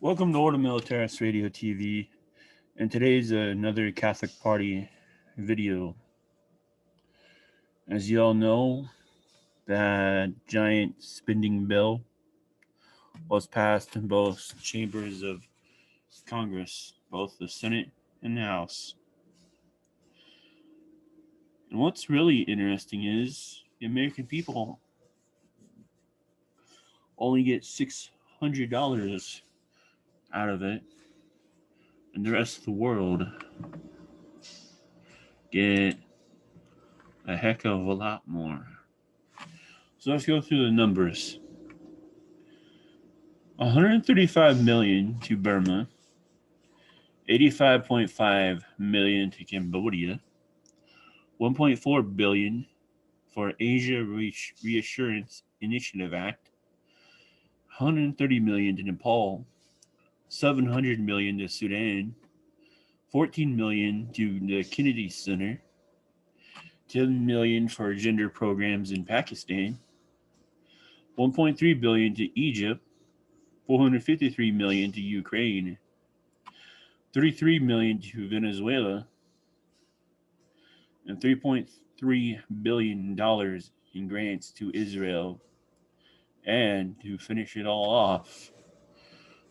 Welcome to Order Militaris Radio TV, and today's another Catholic Party video. As you all know, that giant spending bill was passed in both chambers of Congress, both the Senate and the House. And what's really interesting is the American people only get $600 out of it, and the rest of the world get a heck of a lot more. So let's go through the numbers. 135 million to Burma, 85.5 million to Cambodia, 1.4 billion for Asia Reassurance Initiative Act, 130 million to Nepal, 700 million to Sudan, 14 million to the Kennedy Center, 10 million for gender programs in Pakistan, 1.3 billion to Egypt, 453 million to Ukraine, 33 million to Venezuela, and $3.3 billion in grants to Israel. And to finish it all off,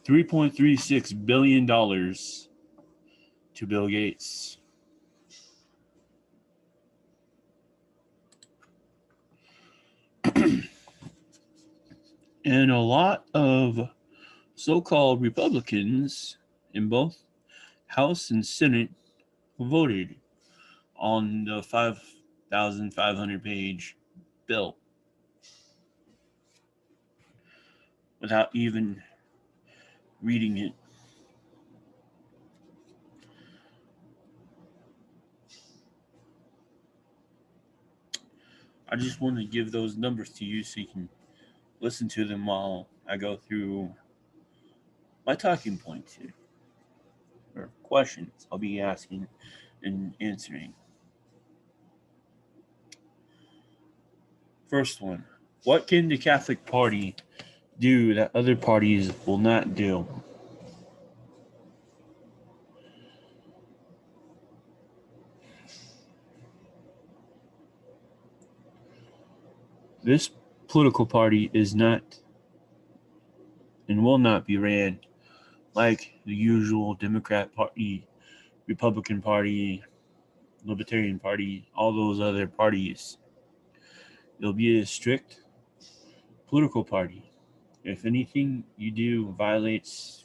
$3.36 billion to Bill Gates. And a lot of so-called Republicans in both House and Senate voted on the 5,500 page bill without even reading it. I just want to give those numbers to you so you can listen to them while I go through my talking points here, or questions I'll be asking and answering. First one, what can the Catholic Party do that other parties will not do? This political party is not and will not be ran like the usual Democrat Party, Republican Party, Libertarian Party, all those other parties. It'll be a strict political party. If anything you do violates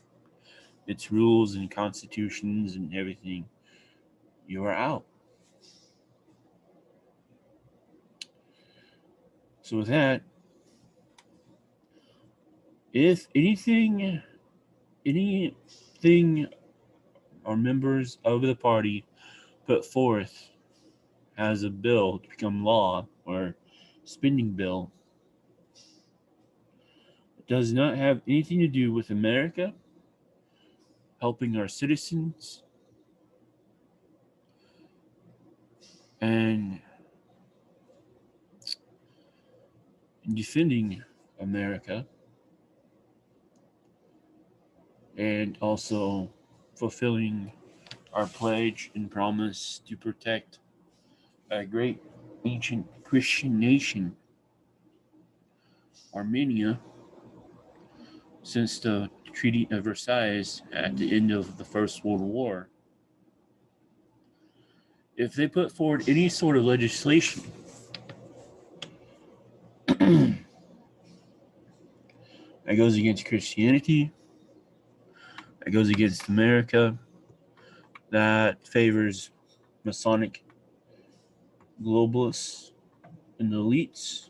its rules and constitutions and everything, you are out. So with that, if anything our members of the party put forth as a bill to become law or spending bill, it does not have anything to do with America, helping our citizens, and defending America, and also fulfilling our pledge and promise to protect a great ancient Christian nation, Armenia, since the Treaty of Versailles at the end of the First World War. If they put forward any sort of legislation that goes against Christianity, that goes against America, that favors Masonic globalists and elites,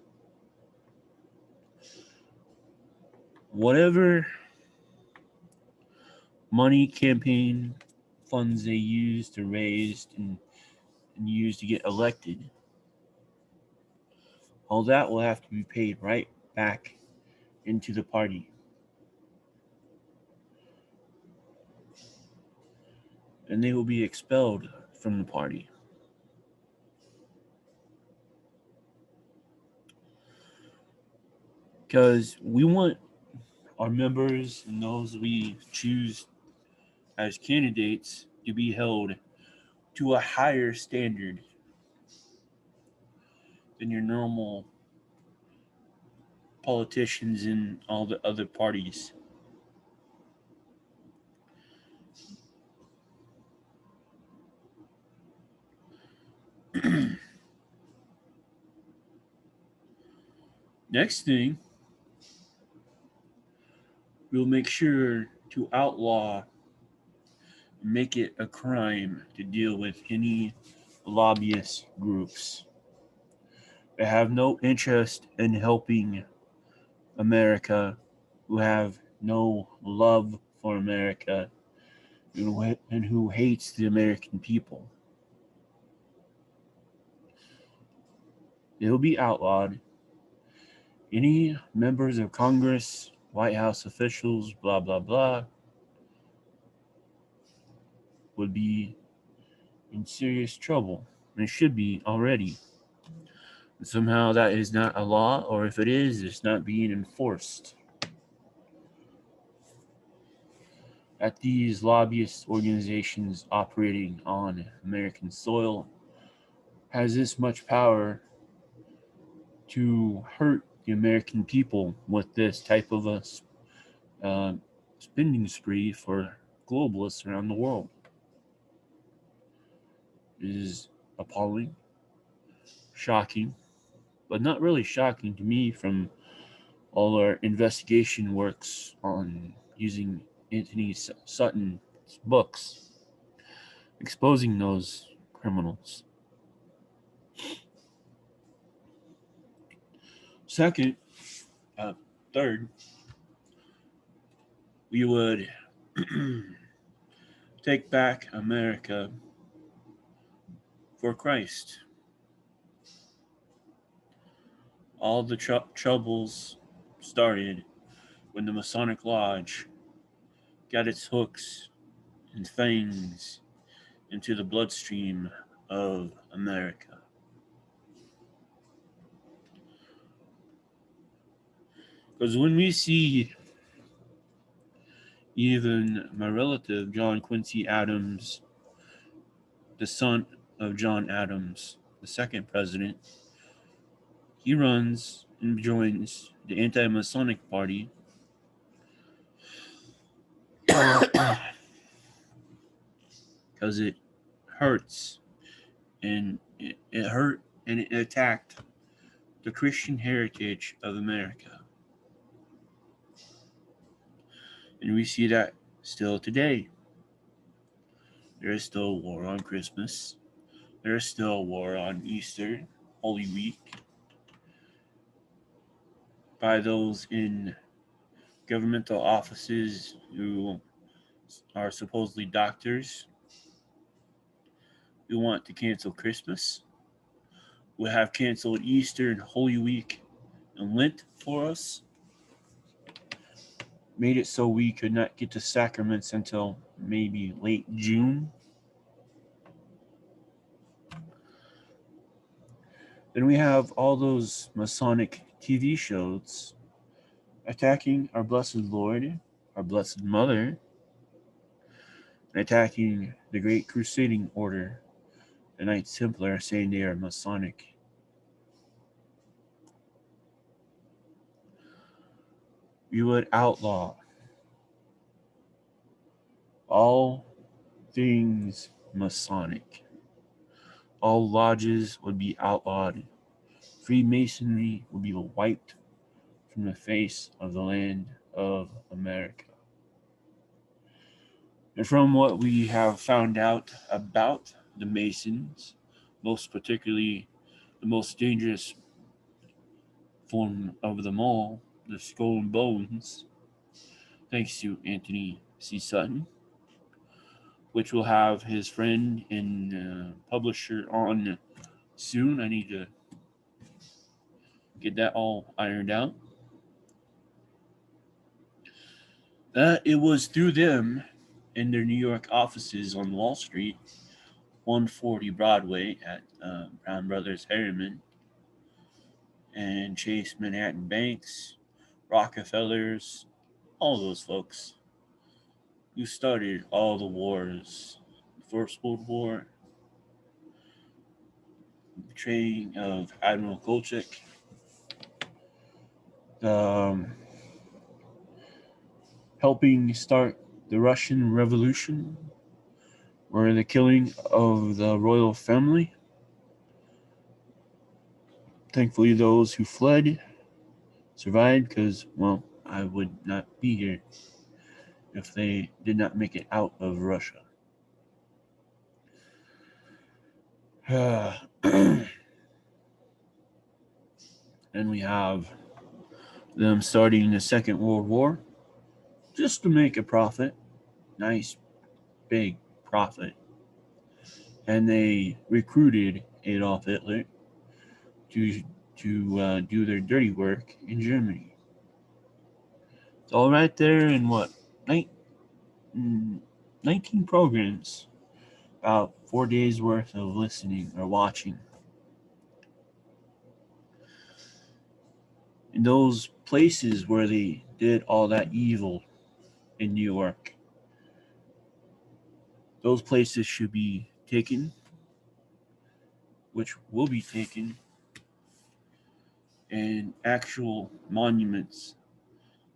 whatever money campaign funds they use to raise and use to get elected, all that will have to be paid right back into the party. And they will be expelled from the party. Because we want our members and those we choose as candidates to be held to a higher standard than your normal politicians in all the other parties. Next thing, we'll make sure to outlaw and make it a crime to deal with any lobbyist groups that have no interest in helping America, who have no love for America, and who hates the American people. It will be outlawed. Any members of Congress, White House officials, blah, blah, blah, would be in serious trouble. And it should be already. Somehow that is not a law, or if it is, it's not being enforced. At these lobbyist organizations operating on American soil has this much power to hurt the American people with this type of a uh, spending spree for globalists around the world. It is appalling, shocking, but not really shocking to me from all our investigation works on using Anthony Sutton's books, exposing those criminals. Second, uh, third, we would take back America for Christ. All the troubles started when the Masonic Lodge got its hooks and fangs into the bloodstream of America. Because when we see even my relative, John Quincy Adams, the son of John Adams, the second president, he runs and joins the anti Masonic Party because it hurts and it hurt and it attacked the Christian heritage of America. And we see that still today. There is still a war on Christmas. There is still a war on Easter, Holy Week, by those in governmental offices who are supposedly doctors who want to cancel Christmas. We have canceled Easter and Holy Week and Lent for us. Made it so we could not get to sacraments until maybe late June. Then we have all those Masonic TV shows attacking our Blessed Lord, our Blessed Mother, and attacking the Great Crusading Order, the Knights Templar, saying they are Masonic. We would outlaw all things Masonic. All lodges would be outlawed. Freemasonry would be wiped from the face of the land of America. And from what we have found out about the Masons, most particularly the most dangerous form of them all, the Skull and Bones, thanks to Anthony C. Sutton, which will have his friend and publisher on soon. I need to get that all ironed out. It was through them in their New York offices on Wall Street, 140 Broadway at Brown Brothers Harriman, and Chase Manhattan Banks, Rockefellers, all those folks who started all the wars, the First World War, the betraying of Admiral Kolchak, um, helping start the Russian Revolution, or the killing of the royal family. Thankfully, those who fled survived because, well, I would not be here if they did not make it out of Russia. And we have them starting the Second World War just to make a profit. Nice, big profit. And they recruited Adolf Hitler to do their dirty work in Germany. It's all right there in what, 19 programs, about 4 days worth of listening or watching. In those places where they did all that evil in New York, those places should be taken, which will be taken, and actual monuments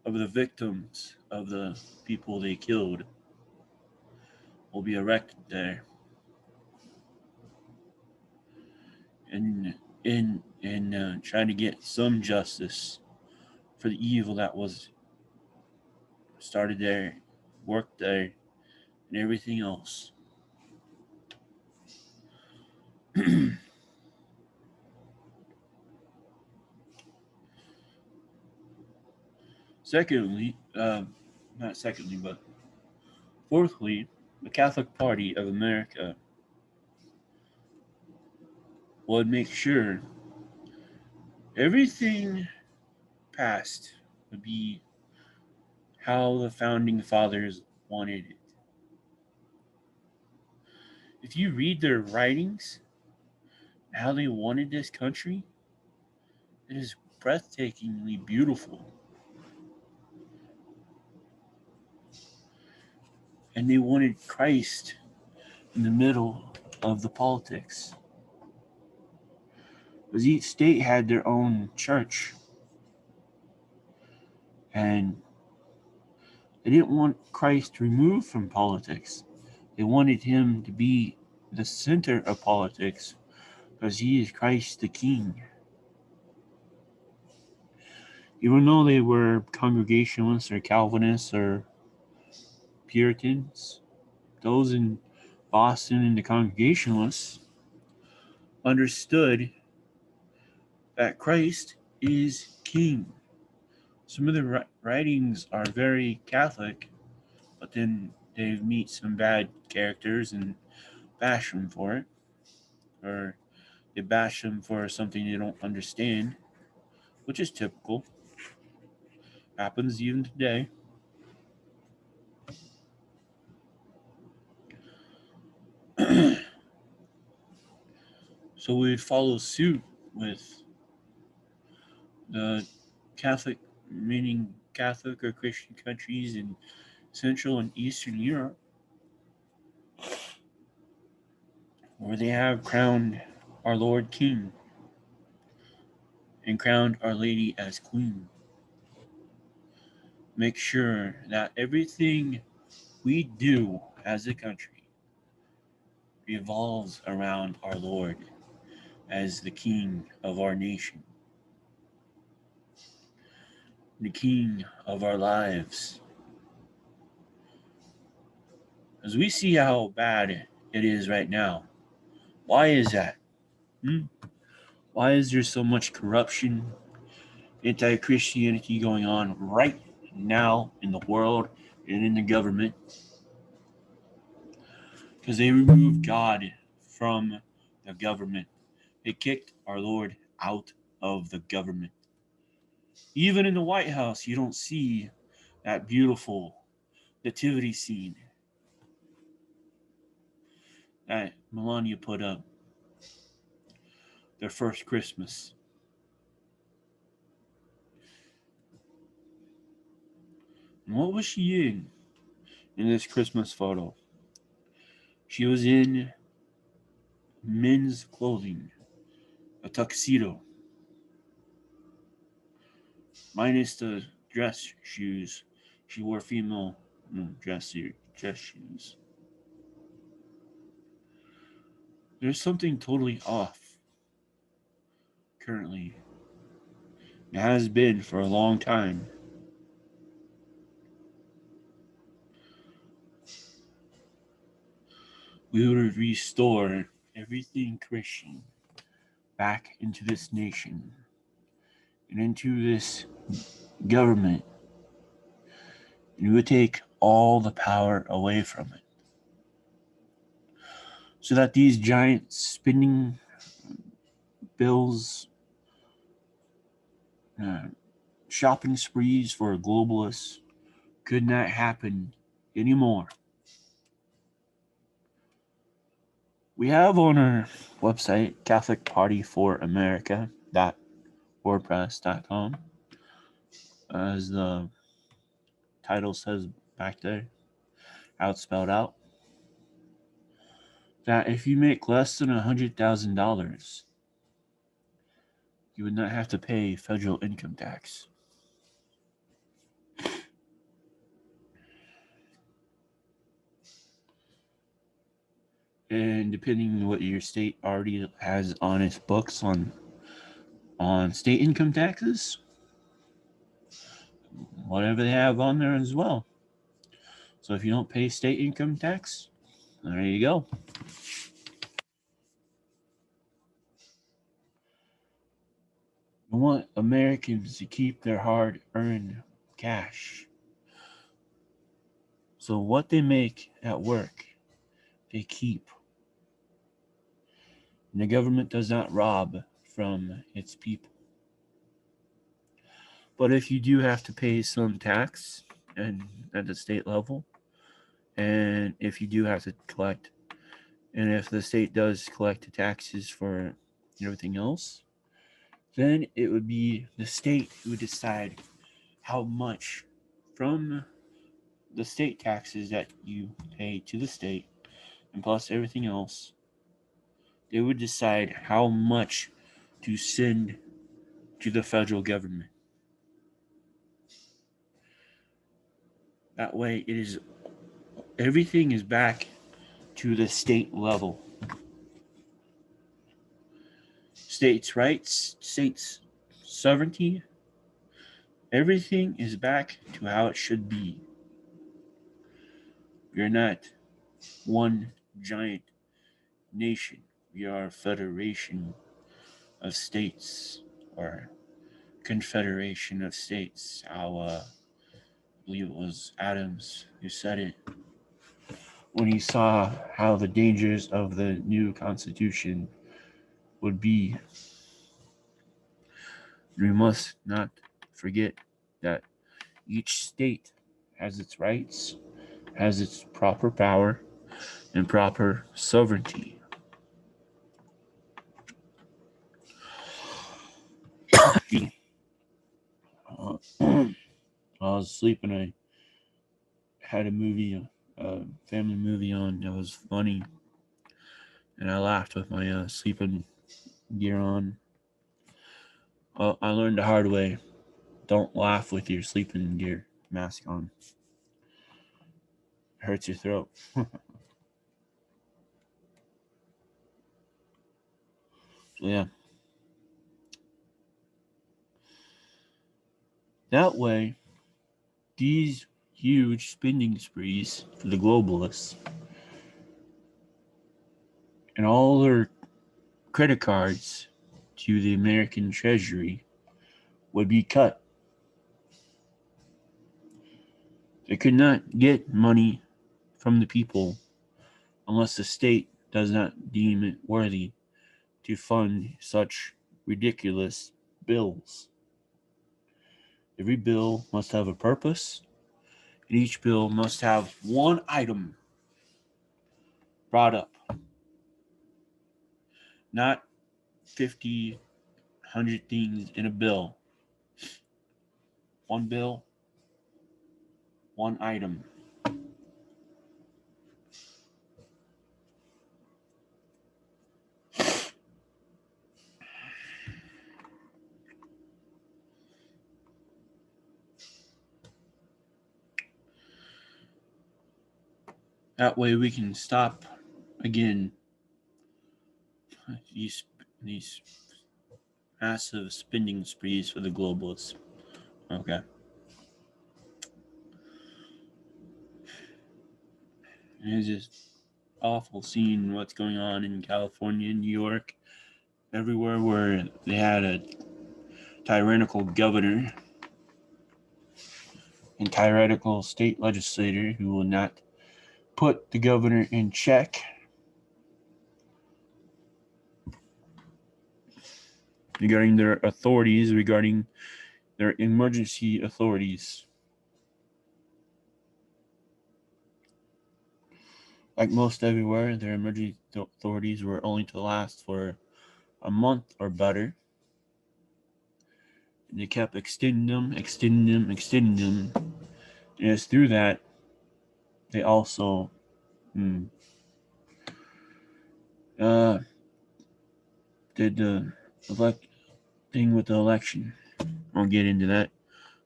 of the victims of the people they killed will be erected there. And trying to get some justice for the evil that was started there, worked there, and everything else. Secondly, not secondly, but fourthly, the Catholic Party of America would make sure everything passed would be how the founding fathers wanted it. If you read their writings, how they wanted this country, it is breathtakingly beautiful. And they wanted Christ in the middle of the politics. Because each state had their own church. And they didn't want Christ removed from politics. They wanted him to be the center of politics because he is Christ the King. Even though they were Congregationalists or Calvinists or Puritans, those in Boston and the Congregationalists understood that Christ is King. Some of the writings are very Catholic, but then they meet some bad characters and bash them for it, or they bash them for something they don't understand, which is typical. Happens even today. So we'd follow suit with the Catholic, meaning Catholic or Christian countries in Central and Eastern Europe, where they have crowned our Lord King and crowned Our Lady as Queen. Make sure that everything we do as a country revolves around our Lord as the King of our nation, the King of our lives. As we see how bad it is right now, why is that? Hmm? Why is there so much corruption, anti Christianity going on right now in the world and in the government? Because they removed God from the government. They kicked our Lord out of the government. Even in the White House, you don't see that beautiful nativity scene that Melania put up their first Christmas. And what was she in this Christmas photo? She was in men's clothing, a tuxedo, minus the dress shoes. She wore female dress shoes. There's something totally off currently. It has been for a long time. We would restore everything Christian back into this nation and into this government, and we would take all the power away from it so that these giant spending bills, uh, shopping sprees for globalists could not happen anymore. We have on our website CatholicPartyForAmerica.wordpress.com, as the title says back there, how it's spelled out, that if you make less than $100,000, you would not have to pay federal income tax. And depending on what your state already has on its books on state income taxes, whatever they have on there as well. So if you don't pay state income tax, there you go. We want Americans to keep their hard-earned cash. So what they make at work, they keep. And the government does not rob from its people. But if you do have to pay some tax and at the state level, and if you do have to collect, and if the state does collect the taxes for everything else, then it would be the state who would decide how much from the state taxes that you pay to the state, and plus everything else, they would decide how much to send to the federal government. That way, everything is back to the state level. States' rights, states' sovereignty, everything is back to how it should be. We are not one giant nation. We are a federation of states, or confederation of states. I believe it was Adams who said it when he saw how the dangers of the new Constitution would be. We must not forget that each state has its rights, has its proper power, and proper sovereignty. I was sleeping. I had a family movie on that was funny, and I laughed with my sleeping gear on. I learned the hard way: don't laugh with your sleeping gear mask on. It hurts your throat. So yeah, that way, these huge spending sprees for the globalists and all their credit cards to the American Treasury would be cut. They could not get money from the people unless the state does not deem it worthy to fund such ridiculous bills. Every bill must have a purpose, and each bill must have one item brought up, not 50, 100 things in a bill. One bill, one item. That way we can stop again these massive spending sprees for the globalists. Okay. And it's just awful seeing what's going on in California, New York, everywhere where they had a tyrannical governor and tyrannical state legislator who will not put the governor in check. Regarding their authorities, regarding their emergency authorities. Like most everywhere, their emergency authorities were only to last for a month or better. And they kept extending them. And it's through that they also did the thing with the election. I'll get into that.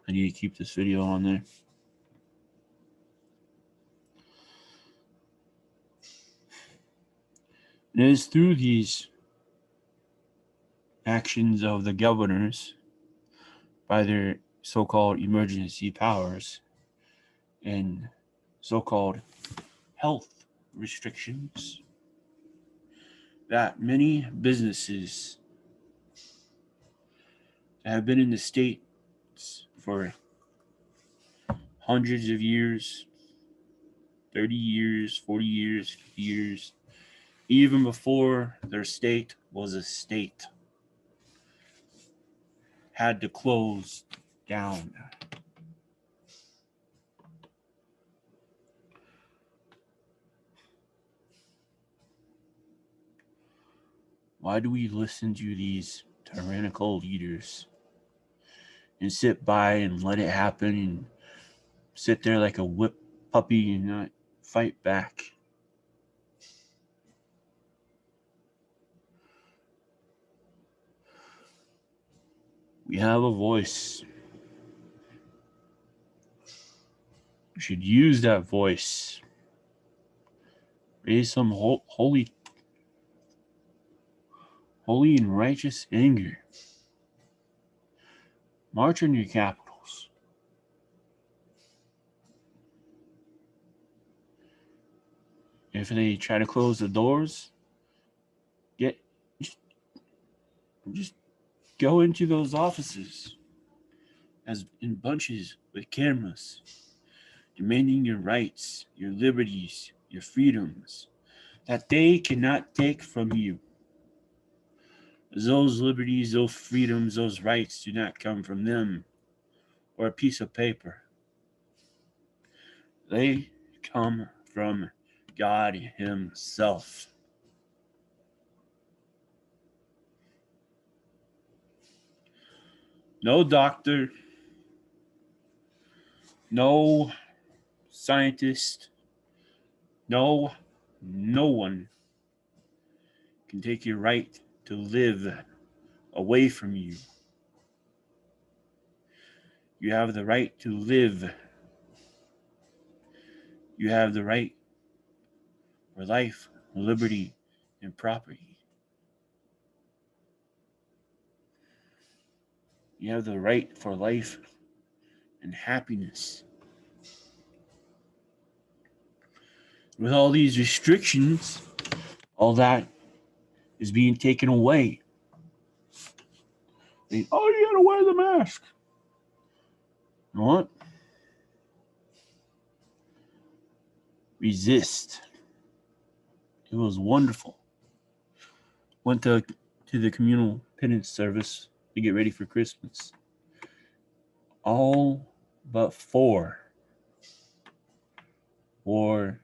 I need to keep this video on there. And it is through these actions of the governors by their so-called emergency powers and so-called health restrictions that many businesses that have been in the States for hundreds of years, 30 years, 40 years, 50 years, even before their state was a state, had to close down. Why do we listen to these tyrannical leaders and sit by and let it happen and sit there like a whip puppy and not fight back? We have a voice. We should use that voice. Raise some holy and righteous anger. March on your capitals. If they try to close the doors, just go into those offices as in bunches with cameras, demanding your rights, your liberties, your freedoms that they cannot take from you. Those liberties, those freedoms, those rights do not come from them or a piece of paper. They come from God Himself. No doctor, no scientist, no one can take your right to live away from you. You have the right to live. You have the right for life, liberty, and property. You have the right for life and happiness. With all these restrictions, all that is being taken away. You gotta wear the mask. You know what? Resist. It was wonderful. Went to the communal penance service to get ready for Christmas. All but 4 wore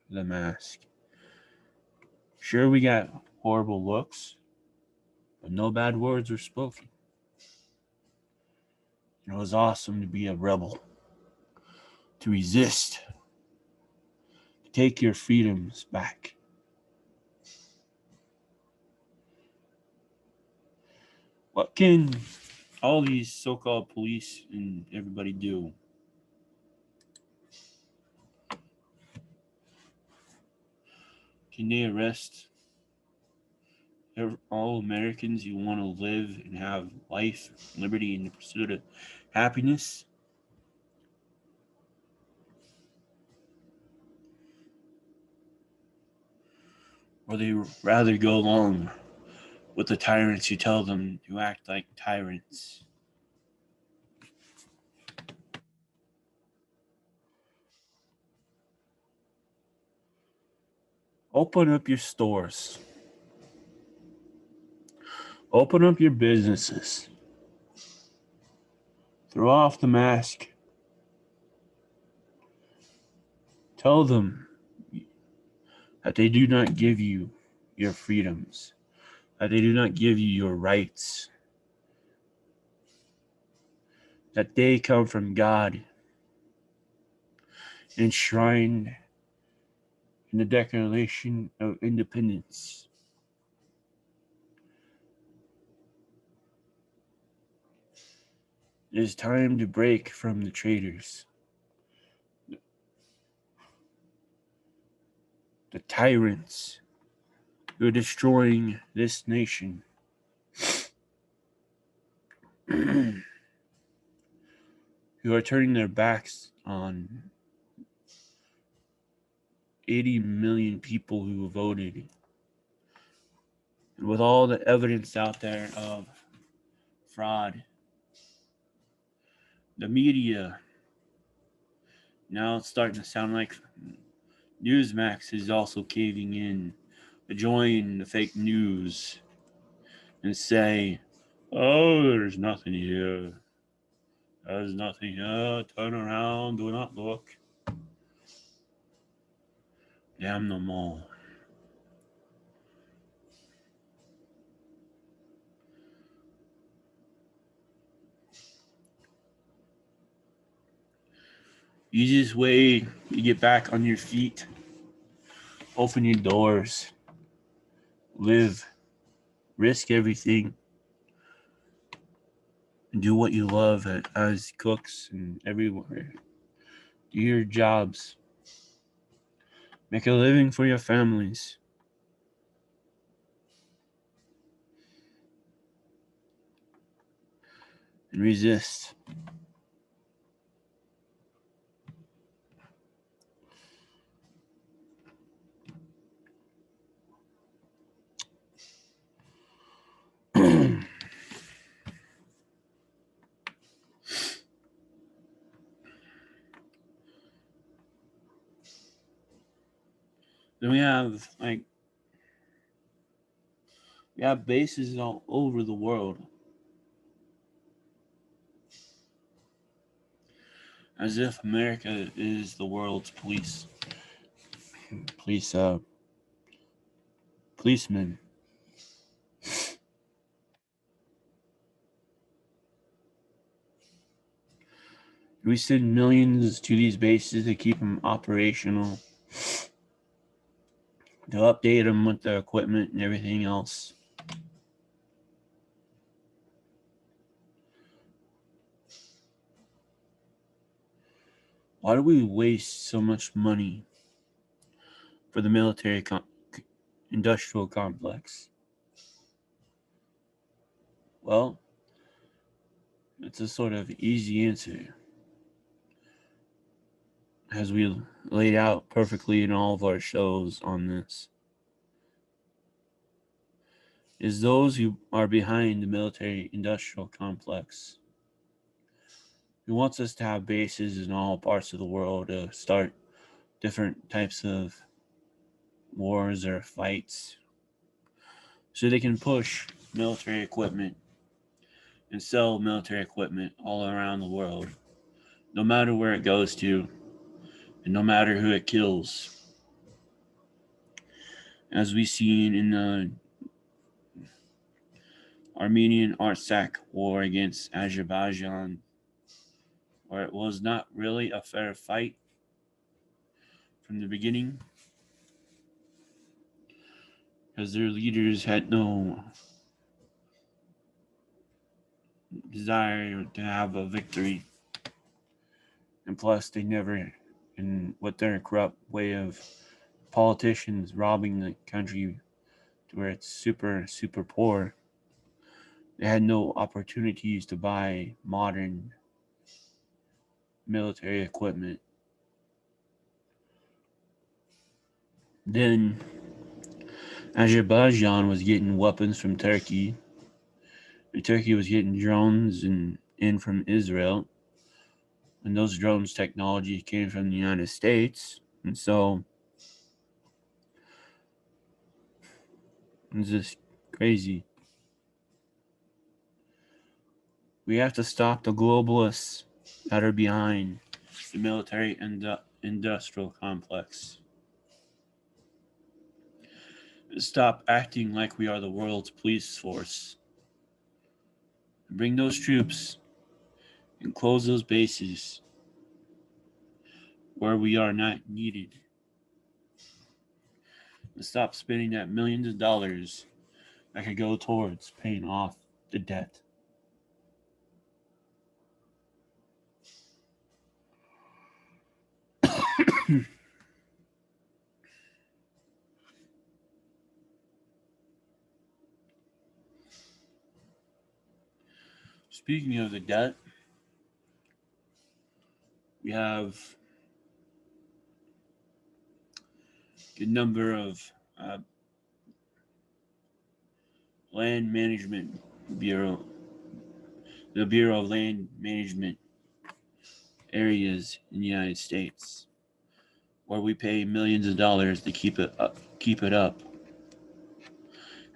the mask. Sure, we got horrible looks, but no bad words were spoken. It was awesome to be a rebel. to resist, to take your freedoms back. What can all these so-called police and everybody do? Can they arrest all Americans who want to live and have life, liberty, and the pursuit of happiness? Or they rather go along with the tyrants who tell them to act like tyrants? Open up your stores. Open up your businesses. Throw off the mask. Tell them that they do not give you your freedoms, that they do not give you your rights, that they come from God, enshrined in the Declaration of Independence. It is time to break from the traitors, the tyrants who are destroying this nation. Who are turning their backs on 80 million people who voted. And with all the evidence out there of fraud, the media, now it's starting to sound like Newsmax is also caving in to join the fake news and say, oh, there's nothing here. There's nothing here. Turn around. Do not look. Damn them all. Easiest way to get back on your feet, open your doors, live, risk everything, and do what you love as cooks and everywhere. Do your jobs. Make a living for your families. And resist. Then we have bases all over the world. As if America is the world's policemen. We send millions to these bases to keep them operational, to update them with the equipment and everything else. Why do we waste so much money for the military industrial complex? Well, it's a sort of easy answer, as we laid out perfectly in all of our shows on this. Is those who are behind the military industrial complex, who wants us to have bases in all parts of the world to start different types of wars or fights, so they can push military equipment and sell military equipment all around the world, no matter where it goes to, and no matter who it kills. As we seen in the Armenian Artsakh war against Azerbaijan, or it was not really a fair fight from the beginning, because their leaders had no desire to have a victory, and plus they never, in with their corrupt way of politicians robbing the country to where it's super poor, they had no opportunities to buy modern military equipment. Then Azerbaijan was getting weapons from Turkey, and Turkey was getting drones in from Israel, and those drones technology came from the United States. And so it's just crazy. We have to stop the globalists that are behind the military and the industrial complex. Stop acting like we are the world's police force. Bring those troops and close those bases where we are not needed. And stop spending that millions of dollars that could go towards paying off the debt. Speaking of the debt, we have a number of uh, land management bureau, the Bureau of Land Management areas in the United States, where we pay millions of dollars to keep it up,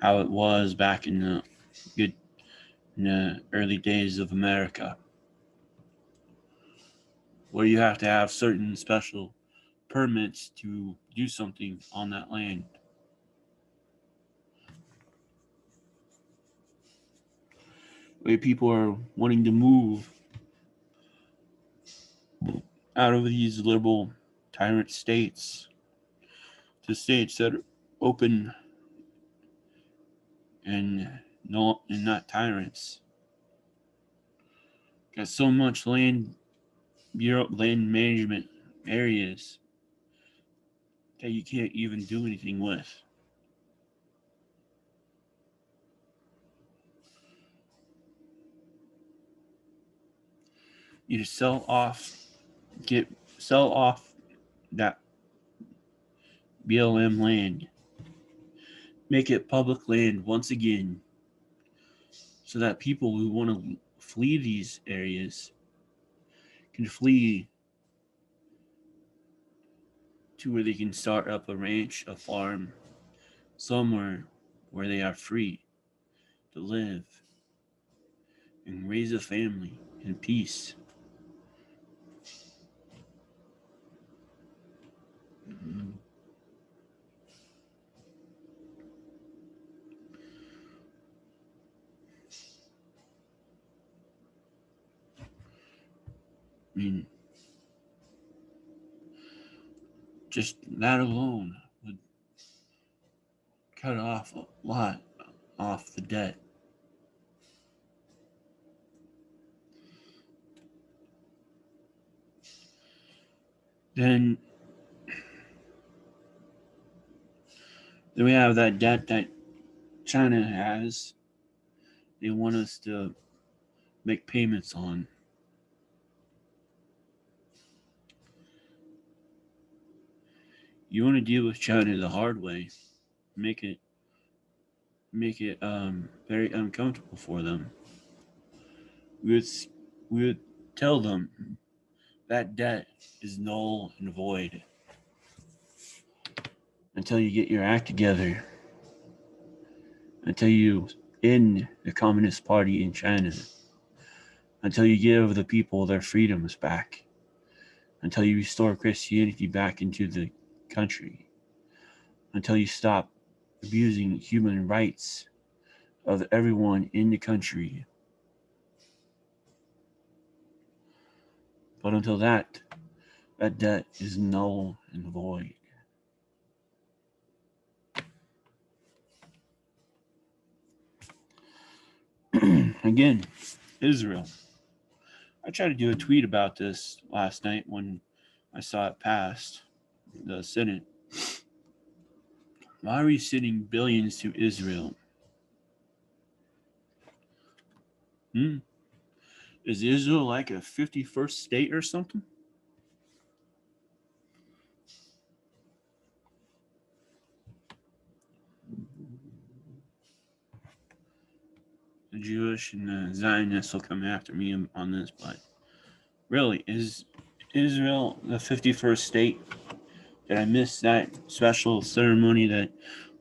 how it was back good in the early days of America, where you have to have certain special permits to do something on that land. Where people are wanting to move out of these liberal tyrant states to states that are open and not tyrants. Got so much land management areas that you can't even do anything with. You just sell off that BLM land, make it public land once again, so that people who want to flee these areas can flee to where they can start up a ranch, a farm, somewhere where they are free to live and raise a family in peace. I mean, just that alone would cut off a lot off the debt. Then, then we have that debt that China has. They want us to make payments on. You want to deal with China the hard way, make it very uncomfortable for them. We would we would tell them that debt is null and void until you get your act together, until you end the Communist Party in China, until you give the people their freedoms back, until you restore Christianity back into the country, until you stop abusing human rights of everyone in the country. But until that debt is null and void. Again, Israel. I tried to do a tweet about this last night when I saw it passed the Senate. Why are we sending billions to Israel? Is Israel like a 51st state or something? The Jewish and the Zionists will come after me on this, but really, is Israel the 51st state? Did I miss that special ceremony that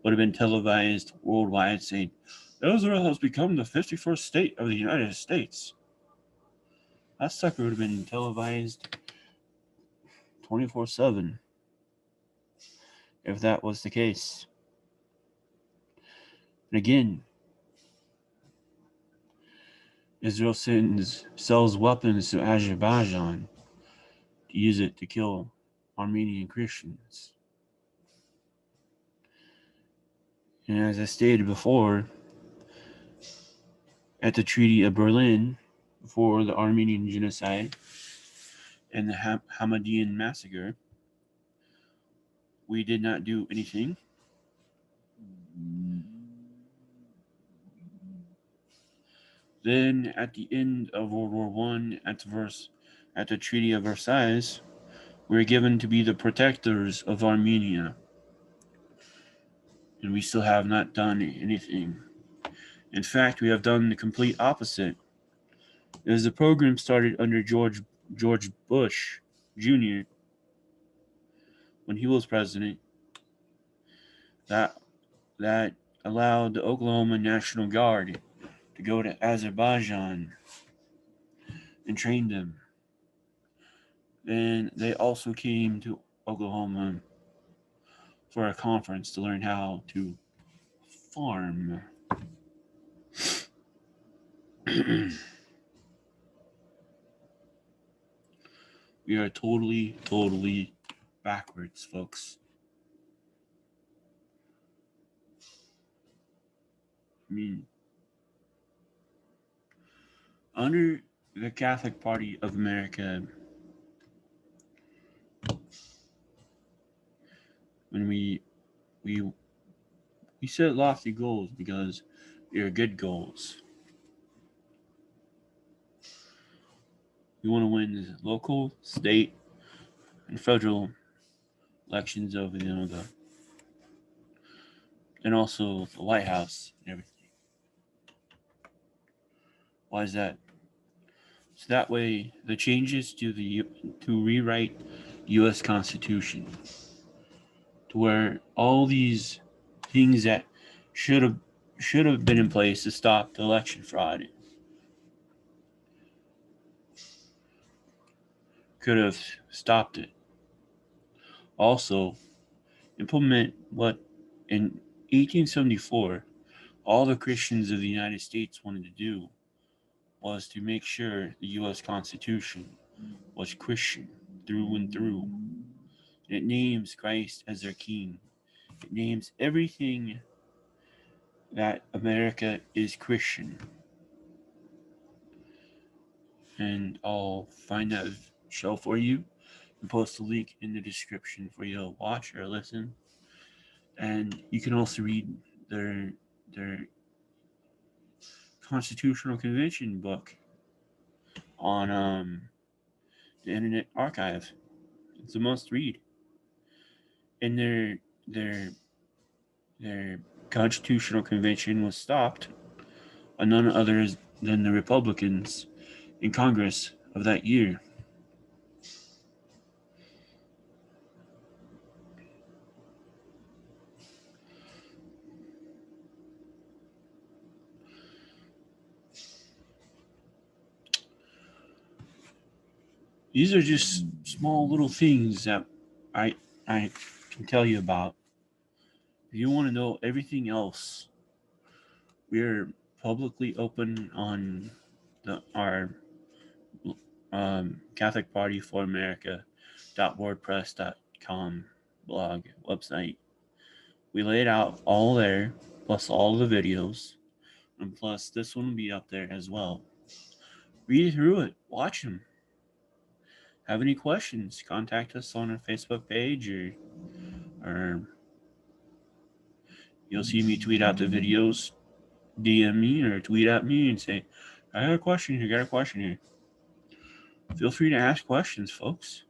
would have been televised worldwide saying, Israel has become the 51st state of the United States? That sucker would have been televised 24/7 if that was the case. And again, Israel sells weapons to Azerbaijan to use it to kill Armenian Christians. And as I stated before, at the Treaty of Berlin for the Armenian genocide and the Hamadan massacre, we did not do anything. Then, at the end of World War I, at the Treaty of Versailles, we were given to be the protectors of Armenia. And we still have not done anything. In fact, we have done the complete opposite. It was a program started under George Bush Jr. when he was president that allowed the Oklahoma National Guard to go to Azerbaijan and train them. And they also came to Oklahoma for a conference to learn how to farm. We are totally backwards, folks. I mean, under the Catholic Party of America, when we set lofty goals because they are good goals. We want to win the local, state, and federal elections over and also the White House and everything. Why is that? So that way, the changes to rewrite U.S. Constitution to where all these things that should have been in place to stop the election fraud could have stopped it. Also, implement what in 1874 all the Christians of the United States wanted to do was to make sure the U.S. Constitution was Christian through and through. It names Christ as their king. It names everything that America is Christian. And I'll find that show for you and post a link in the description for you to watch or listen. And you can also read their Constitutional Convention book on the Internet Archive. It's a must read. And their Constitutional Convention was stopped by none other than the Republicans in Congress of that year. These are just small little things that I can tell you about. If you want to know everything else, we're publicly open on our Catholic Party for America.wordpress.com blog website. We laid out all there, plus all the videos, and plus this one will be up there as well. Read through it, watch them. Have any questions? Contact us on our Facebook page, or you'll see me tweet out the videos. DM me or tweet at me and say, "I got a question here. Got a question here." Feel free to ask questions, folks.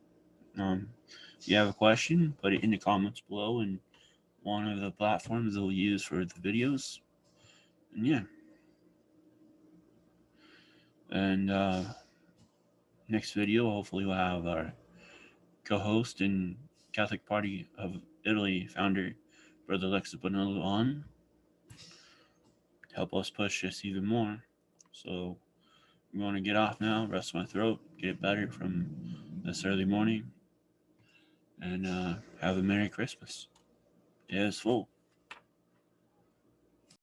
If you have a question, put it in the comments below in one of the platforms that we'll use for the videos. And yeah. And next video, hopefully, we'll have our co-host and Catholic Party of Italy founder, Brother Alexis Bonello, on to help us push this even more. So I'm going to get off now, rest my throat, get it better from this early morning, and have a Merry Christmas. It is full.